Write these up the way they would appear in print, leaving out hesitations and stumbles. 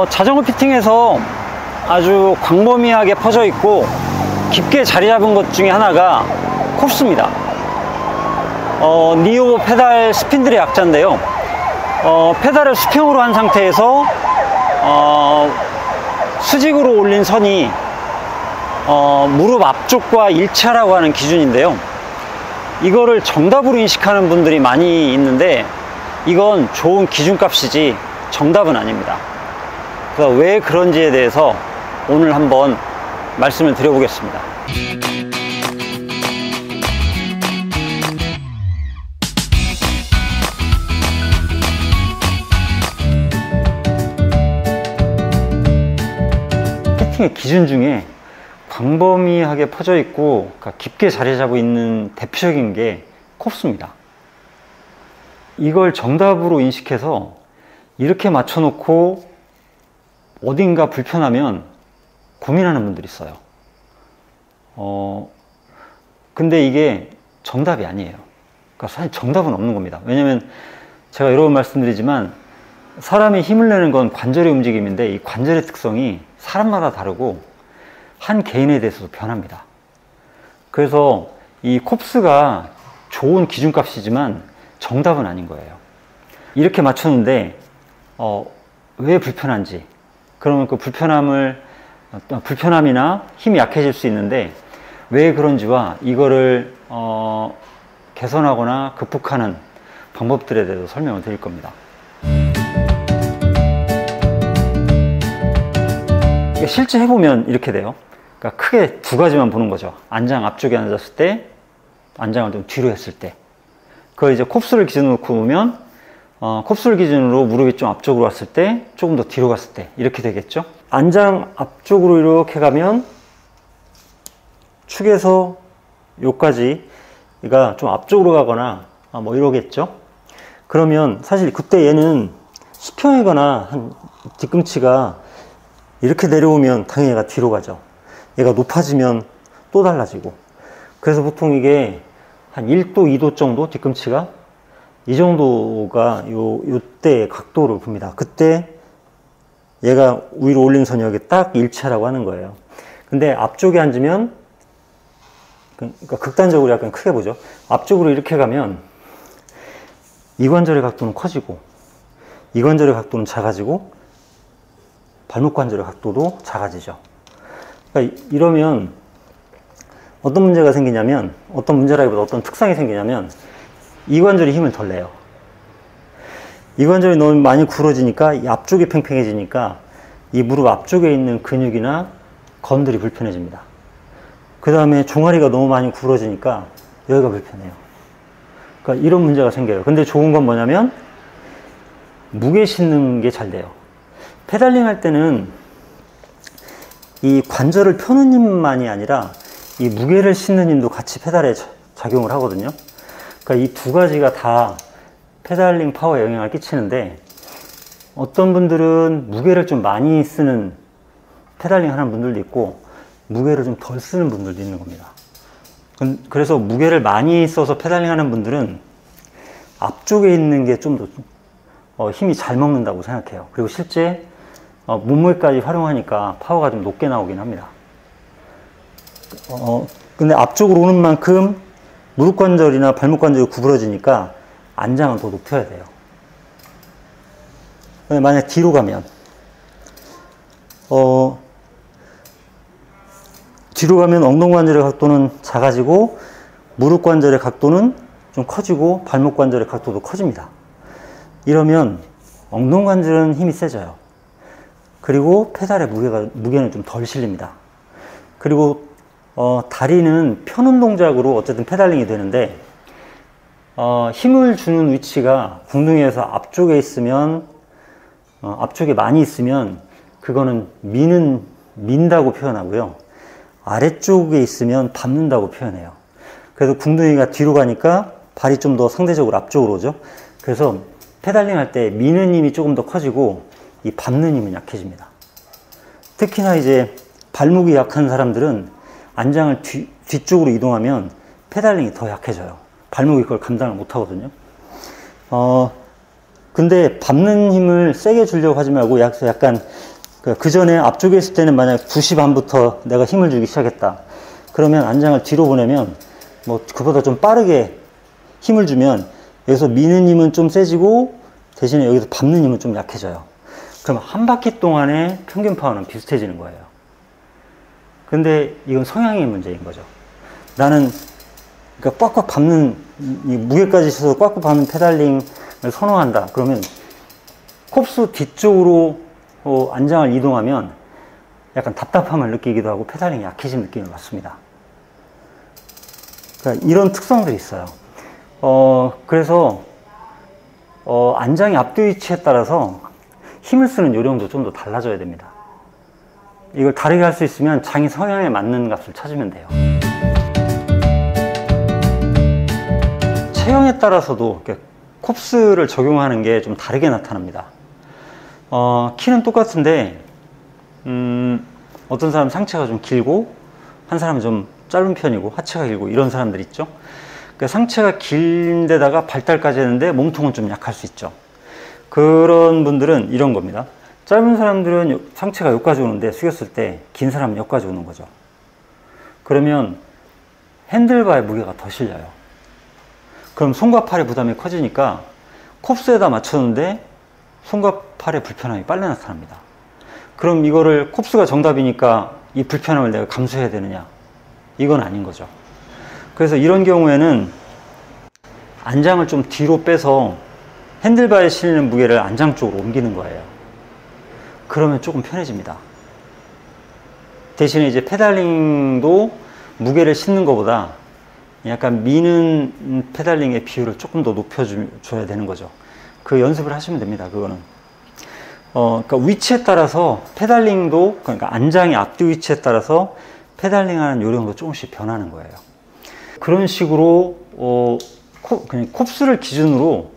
자전거 피팅에서 아주 광범위하게 퍼져 있고 깊게 자리 잡은 것 중에 하나가 콥스입니다. 니오 페달 스핀들의 약자인데요. 페달을 수평으로 한 상태에서 수직으로 올린 선이 무릎 앞쪽과 일치하라고 하는 기준인데요. 이거를 정답으로 인식하는 분들이 많이 있는데 이건 좋은 기준값이지 정답은 아닙니다. 그래서 왜 그런지에 대해서 오늘 한번 말씀을 드려보겠습니다. 피팅의 기준 중에 광범위하게 퍼져 있고 깊게 자리 잡고 있는 대표적인 게 콥스입니다. 이걸 정답으로 인식해서 이렇게 맞춰놓고 어딘가 불편하면 고민하는 분들이 있어요. 근데 이게 정답이 아니에요. 그러니까 사실 정답은 없는 겁니다. 왜냐면 제가 여러 번 말씀드리지만 사람이 힘을 내는 건 관절의 움직임인데 이 관절의 특성이 사람마다 다르고 한 개인에 대해서도 변합니다. 그래서 이 콥스가 좋은 기준값이지만 정답은 아닌 거예요. 이렇게 맞췄는데 왜 불편한지, 그러면 그 불편함이나 힘이 약해질 수 있는데 왜 그런지와 이거를 개선하거나 극복하는 방법들에 대해서 설명을 드릴 겁니다. 실제 해보면 이렇게 돼요. 그러니까 크게 두 가지만 보는 거죠. 안장 앞쪽에 앉았을 때, 안장을 좀 뒤로 했을 때. 그걸 이제 콥스를 기준으로 놓고 보면 콥스를 기준으로 무릎이 좀 앞쪽으로 왔을 때, 조금 더 뒤로 갔을 때 이렇게 되겠죠. 안장 앞쪽으로 이렇게 가면 축에서 요까지가 좀 앞쪽으로 가거나 뭐 이러겠죠. 그러면 사실 그때 얘는 수평이거나 한 뒤꿈치가 이렇게 내려오면 당연히 얘가 뒤로 가죠. 얘가 높아지면 또 달라지고. 그래서 보통 이게 한 1도, 2도 정도 뒤꿈치가 이 정도가 요때 각도를 봅니다. 그때 얘가 위로 올린 선이 여기 딱 일치하라고 하는 거예요. 근데 앞쪽에 앉으면, 그러니까 극단적으로 약간 크게 보죠. 앞쪽으로 이렇게 가면 이 관절의 각도는 커지고 이 관절의 각도는 작아지고 발목 관절의 각도도 작아지죠. 그러니까 이러면 어떤 문제가 생기냐면, 어떤 문제라기보다 어떤 특성이 생기냐면 이 관절이 힘을 덜 내요. 이 관절이 너무 많이 굴어지니까 이 앞쪽이 팽팽해지니까 이 무릎 앞쪽에 있는 근육이나 건들이 불편해집니다. 그 다음에 종아리가 너무 많이 굴어지니까 여기가 불편해요. 그러니까 이런 문제가 생겨요. 근데 좋은 건 뭐냐면 무게 싣는 게 잘 돼요. 페달링 할 때는 이 관절을 펴는 힘만이 아니라 이 무게를 싣는 힘도 같이 페달에 작용을 하거든요. 그러니까 이 두 가지가 다 페달링 파워에 영향을 끼치는데, 어떤 분들은 무게를 좀 많이 쓰는 페달링 하는 분들도 있고 무게를 좀 덜 쓰는 분들도 있는 겁니다. 그래서 무게를 많이 써서 페달링 하는 분들은 앞쪽에 있는 게 좀 더 힘이 잘 먹는다고 생각해요. 그리고 실제 몸무게까지 활용하니까 파워가 좀 높게 나오긴 합니다. 근데 앞쪽으로 오는 만큼 무릎 관절이나 발목 관절이 구부러지니까 안장은 더 높여야 돼요. 만약 뒤로 가면 뒤로 가면 엉덩이 관절의 각도는 작아지고 무릎 관절의 각도는 좀 커지고 발목 관절의 각도도 커집니다. 이러면 엉덩이 관절은 힘이 세져요. 그리고 페달의 무게는 좀 덜 실립니다. 그리고 다리는 펴는 동작으로 어쨌든 페달링이 되는데 힘을 주는 위치가 궁둥이에서 앞쪽에 있으면 앞쪽에 많이 있으면 그거는 민다고 표현하고요. 아래쪽에 있으면 밟는다고 표현해요. 그래서 궁둥이가 뒤로 가니까 발이 좀 더 상대적으로 앞쪽으로 오죠. 그래서 페달링 할 때 미는 힘이 조금 더 커지고 이 밟는 힘은 약해집니다. 특히나 이제 발목이 약한 사람들은 안장을 뒤쪽으로 이동하면 페달링이 더 약해져요. 발목이 그걸 감당을 못 하거든요. 근데 밟는 힘을 세게 주려고 하지 말고 약간 그 전에 앞쪽에 있을 때는 만약 2시 반부터 내가 힘을 주기 시작했다. 그러면 안장을 뒤로 보내면 뭐 그보다 좀 빠르게 힘을 주면 여기서 미는 힘은 좀 세지고 대신에 여기서 밟는 힘은 좀 약해져요. 그럼 한 바퀴 동안의 평균 파워는 비슷해지는 거예요. 근데 이건 성향의 문제인 거죠. 나는 그러니까 꽉꽉 밟는 무게까지 있어서 꽉꽉 밟는 페달링을 선호한다. 그러면 콥스 뒤쪽으로 안장을 이동하면 약간 답답함을 느끼기도 하고 페달링이 약해진 느낌을 받습니다. 그러니까 이런 특성들이 있어요. 그래서 안장의 앞뒤 위치에 따라서 힘을 쓰는 요령도 좀 더 달라져야 됩니다. 이걸 다르게 할 수 있으면 자기 성향에 맞는 값을 찾으면 돼요. 체형에 따라서도 콥스를 적용하는 게 좀 다르게 나타납니다. 키는 똑같은데 어떤 사람은 상체가 좀 길고 한 사람은 좀 짧은 편이고 하체가 길고 이런 사람들 있죠. 그러니까 상체가 긴 데다가 발달까지 했는데 몸통은 좀 약할 수 있죠. 그런 분들은 이런 겁니다. 짧은 사람들은 상체가 여기까지 오는데 숙였을 때 긴 사람은 여기까지 오는 거죠. 그러면 핸들바의 무게가 더 실려요. 그럼 손과 팔의 부담이 커지니까 콥스에다 맞췄는데 손과 팔의 불편함이 빨리 나타납니다. 그럼 이거를 콥스가 정답이니까 이 불편함을 내가 감수해야 되느냐? 이건 아닌 거죠. 그래서 이런 경우에는 안장을 좀 뒤로 빼서 핸들바에 실리는 무게를 안장 쪽으로 옮기는 거예요. 그러면 조금 편해집니다. 대신에 이제 페달링도 무게를 싣는 것보다 약간 미는 페달링의 비율을 조금 더 높여줘야 되는 거죠. 그 연습을 하시면 됩니다. 그거는. 그러니까 위치에 따라서 페달링도, 그러니까 안장의 앞뒤 위치에 따라서 페달링 하는 요령도 조금씩 변하는 거예요. 그런 식으로, 그냥 콥스를 기준으로,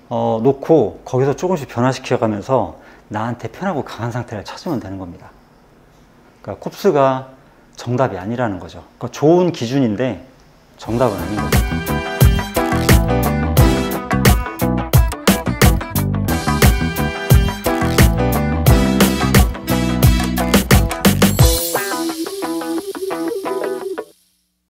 놓고 거기서 조금씩 변화시켜 가면서 나한테 편하고 강한 상태를 찾으면 되는 겁니다. 그러니까 콥스가 정답이 아니라는 거죠. 그러니까 좋은 기준인데 정답은 아닌 거죠.